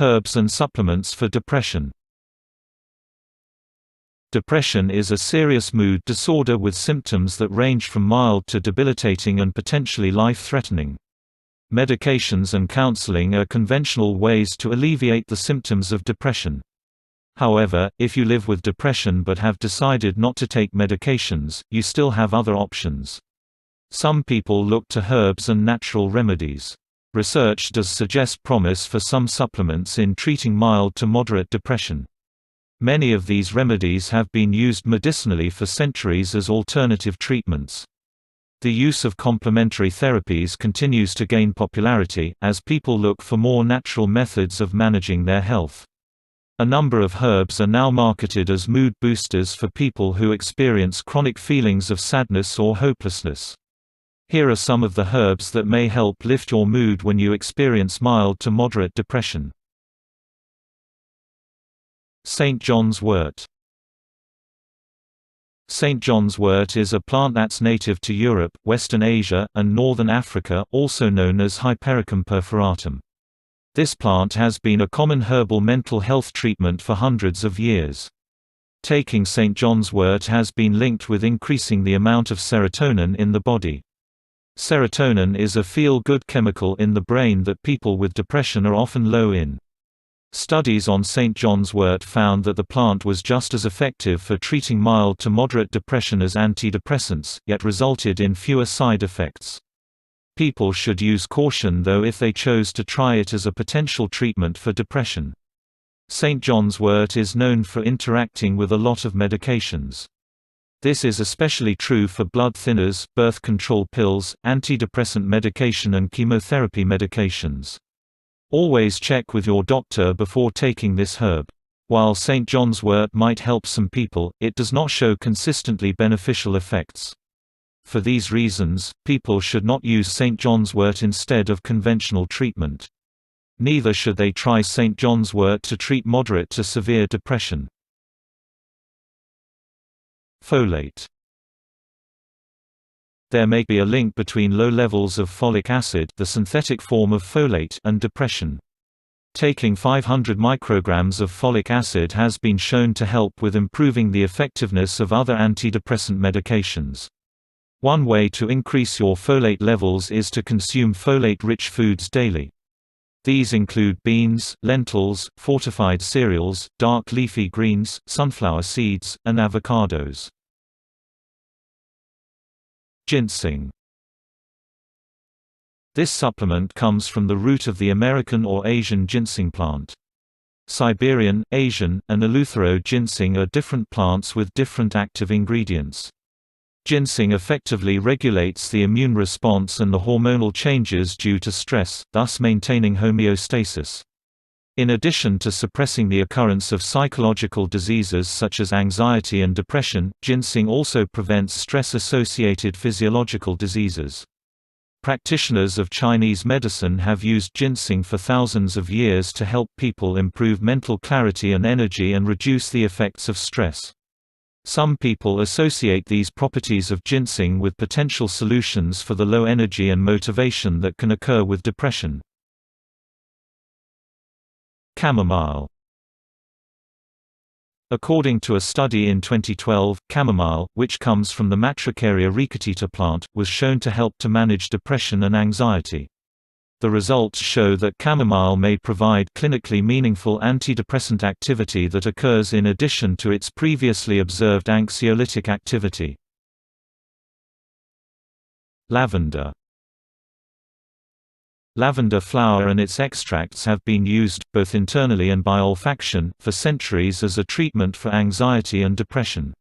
Herbs and supplements for depression. Depression is a serious mood disorder with symptoms that range from mild to debilitating and potentially life-threatening. Medications and counseling are conventional ways to alleviate the symptoms of depression. However, if you live with depression but have decided not to take medications, you still have other options. Some people look to herbs and natural remedies. Research does suggest promise for some supplements in treating mild to moderate depression. Many of these remedies have been used medicinally for centuries as alternative treatments. The use of complementary therapies continues to gain popularity, as people look for more natural methods of managing their health. A number of herbs are now marketed as mood boosters for people who experience chronic feelings of sadness or hopelessness. Here are some of the herbs that may help lift your mood when you experience mild to moderate depression. St. Johns Wort. St. Johns Wort is a plant that's native to Europe, Western Asia, and Northern Africa, also known as Hypericum perforatum. This plant has been a common herbal mental health treatment for hundreds of years. Taking St. Johns Wort has been linked with increasing the amount of serotonin in the body. Serotonin is a feel-good chemical in the brain that people with depression are often low in. Studies on St. Johns Wort found that the plant was just as effective for treating mild to moderate depression as antidepressants, yet resulted in fewer side effects. People should use caution though if they chose to try it as a potential treatment for depression. St. Johns Wort is known for interacting with a lot of medications. This is especially true for blood thinners, birth control pills, antidepressant medication and chemotherapy medications. Always check with your doctor before taking this herb. While St. Johns Wort might help some people, it does not show consistently beneficial effects. For these reasons, people should not use St. Johns Wort instead of conventional treatment. Neither should they try St. Johns Wort to treat moderate to severe depression. Folate. There may be a link between low levels of folic acid, the synthetic form of folate, and depression. Taking 500 micrograms of folic acid has been shown to help with improving the effectiveness of other antidepressant medications. One way to increase your folate levels is to consume folate-rich foods daily. These include beans, lentils, fortified cereals, dark leafy greens, sunflower seeds, and avocados. Ginseng. This supplement comes from the root of the American or Asian ginseng plant. Siberian, Asian, and Eleuthero ginseng are different plants with different active ingredients. Ginseng effectively regulates the immune response and the hormonal changes due to stress, thus maintaining homeostasis. In addition to suppressing the occurrence of psychological diseases such as anxiety and depression, ginseng also prevents stress-associated physiological diseases. Practitioners of Chinese medicine have used ginseng for thousands of years to help people improve mental clarity and energy and reduce the effects of stress. Some people associate these properties of ginseng with potential solutions for the low energy and motivation that can occur with depression. Chamomile. According to a study in 2012, chamomile, which comes from the Matricaria ricotita plant, was shown to help to manage depression and anxiety. The results show that chamomile may provide clinically meaningful antidepressant activity that occurs in addition to its previously observed anxiolytic activity. Lavender. Lavender flower and its extracts have been used, both internally and by olfaction, for centuries as a treatment for anxiety and depression.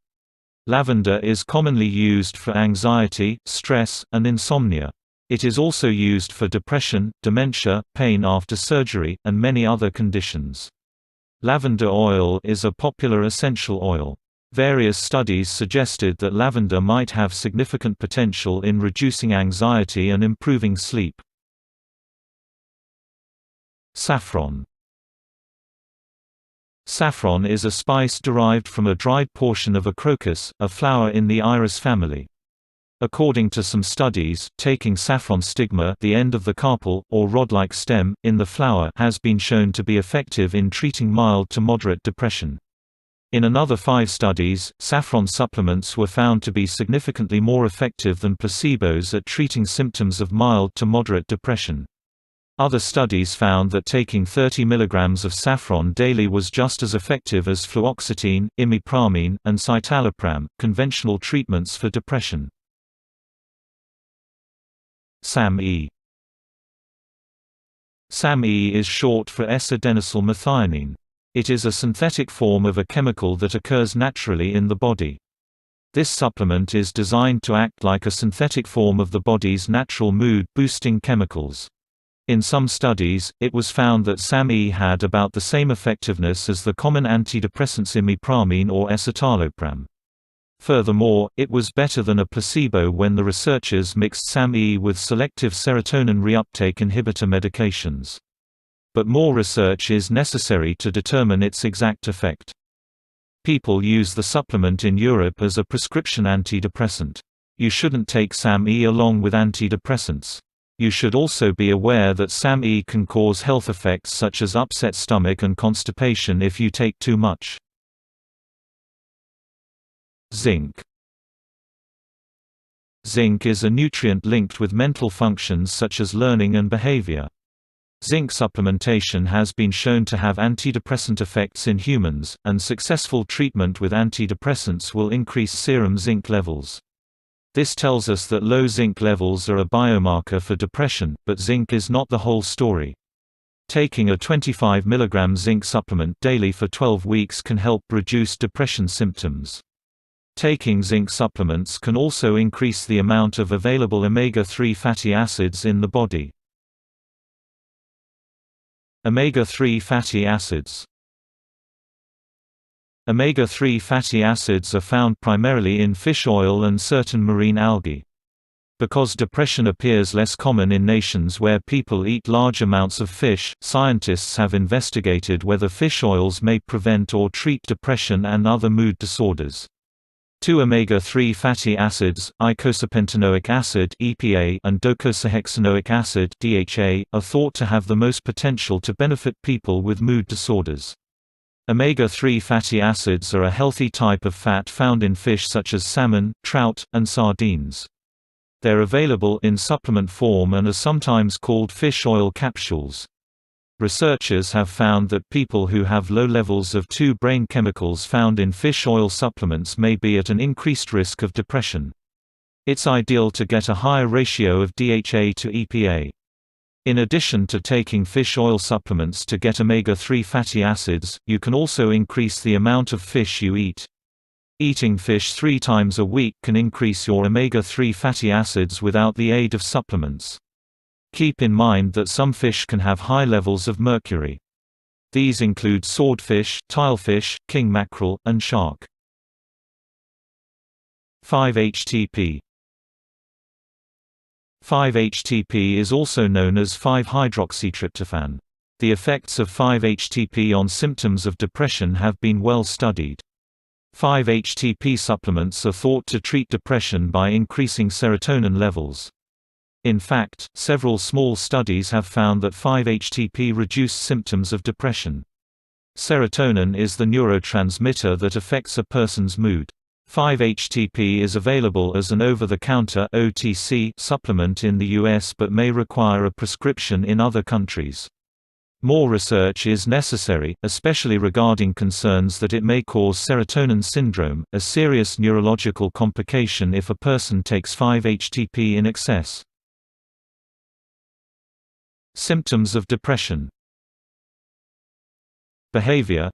Lavender is commonly used for anxiety, stress, and insomnia. It is also used for depression, dementia, pain after surgery, and many other conditions. Lavender oil is a popular essential oil. Various studies suggested that lavender might have significant potential in reducing anxiety and improving sleep. Saffron. Saffron is a spice derived from a dried portion of a crocus, a flower in the iris family. According to some studies, taking saffron stigma, the end of the carpel, or rod-like stem, in the flower has been shown to be effective in treating mild to moderate depression. In another 5 studies, saffron supplements were found to be significantly more effective than placebos at treating symptoms of mild to moderate depression. Other studies found that taking 30 mg of saffron daily was just as effective as fluoxetine, imipramine, and citalopram, conventional treatments for depression. Sammy. Sammy is short for S-adenosyl methionine. It is a synthetic form of a chemical that occurs naturally in the body. This supplement is designed to act like a synthetic form of the body's natural mood-boosting chemicals. In some studies, it was found that Sammy had about the same effectiveness as the common antidepressants imipramine or escitalopram. Furthermore, it was better than a placebo when the researchers mixed Sammy with selective serotonin reuptake inhibitor medications. But more research is necessary to determine its exact effect. People use the supplement in Europe as a prescription antidepressant. You shouldn't take Sammy along with antidepressants. You should also be aware that Sammy can cause health effects such as upset stomach and constipation if you take too much. Zinc. Zinc is a nutrient linked with mental functions such as learning and behavior. Zinc supplementation has been shown to have antidepressant effects in humans, and successful treatment with antidepressants will increase serum zinc levels. This tells us that low zinc levels are a biomarker for depression, but zinc is not the whole story. Taking a 25 mg zinc supplement daily for 12 weeks can help reduce depression symptoms. Taking zinc supplements can also increase the amount of available omega-3 fatty acids in the body. Omega-3 fatty acids. Omega-3 fatty acids are found primarily in fish oil and certain marine algae. Because depression appears less common in nations where people eat large amounts of fish, scientists have investigated whether fish oils may prevent or treat depression and other mood disorders. 2 omega-3 fatty acids, eicosapentaenoic acid (EPA) and docosahexaenoic acid (DHA), are thought to have the most potential to benefit people with mood disorders. Omega-3 fatty acids are a healthy type of fat found in fish such as salmon, trout, and sardines. They're available in supplement form and are sometimes called fish oil capsules. Researchers have found that people who have low levels of 2 brain chemicals found in fish oil supplements may be at an increased risk of depression. It's ideal to get a higher ratio of DHA to EPA. In addition to taking fish oil supplements to get omega-3 fatty acids, you can also increase the amount of fish you eat. Eating fish 3 times a week can increase your omega-3 fatty acids without the aid of supplements. Keep in mind that some fish can have high levels of mercury. These include swordfish, tilefish, king mackerel, and shark. 5-HTP. 5-HTP is also known as 5-hydroxytryptophan. The effects of 5-HTP on symptoms of depression have been well studied. 5-HTP supplements are thought to treat depression by increasing serotonin levels. In fact, several small studies have found that 5-HTP reduced symptoms of depression. Serotonin is the neurotransmitter that affects a person's mood. 5-HTP is available as an over-the-counter (OTC) supplement in the US but may require a prescription in other countries. More research is necessary, especially regarding concerns that it may cause serotonin syndrome, a serious neurological complication if a person takes 5-HTP in excess. Symptoms of depression. Behavior: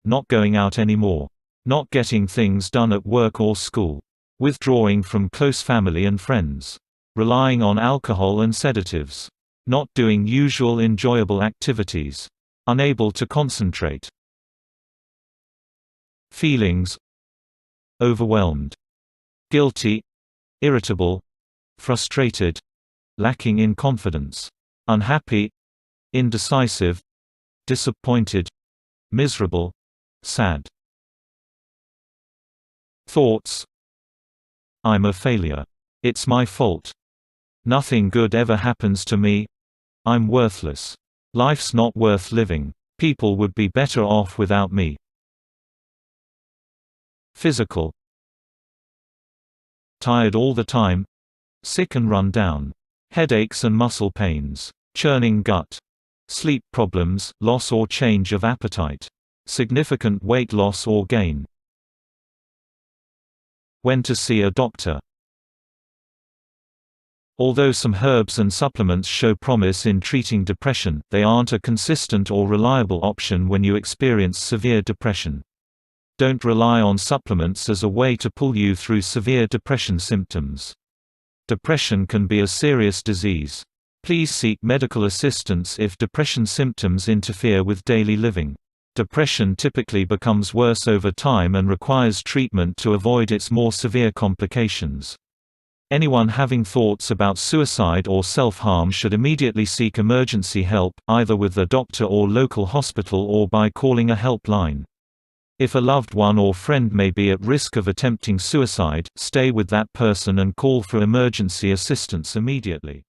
not going out anymore. Not getting things done at work or school. Withdrawing from close family and friends. Relying on alcohol and sedatives. Not doing usual enjoyable activities. Unable to concentrate. Feelings: overwhelmed. Guilty. Irritable. Frustrated. Lacking in confidence. Unhappy. Indecisive. Disappointed. Miserable. Sad. Thoughts: I'm a failure. It's my fault. Nothing good ever happens to me. I'm worthless. Life's not worth living. People would be better off without me. Physical. Tired all the time. Sick and run down. Headaches and muscle pains. Churning gut. Sleep problems, loss or change of appetite. Significant weight loss or gain. When to see a doctor. Although some herbs and supplements show promise in treating depression, they aren't a consistent or reliable option when you experience severe depression. Don't rely on supplements as a way to pull you through severe depression symptoms. Depression can be a serious disease. Please seek medical assistance if depression symptoms interfere with daily living. Depression typically becomes worse over time and requires treatment to avoid its more severe complications. Anyone having thoughts about suicide or self-harm should immediately seek emergency help, either with a doctor or local hospital or by calling a helpline. If a loved one or friend may be at risk of attempting suicide, stay with that person and call for emergency assistance immediately.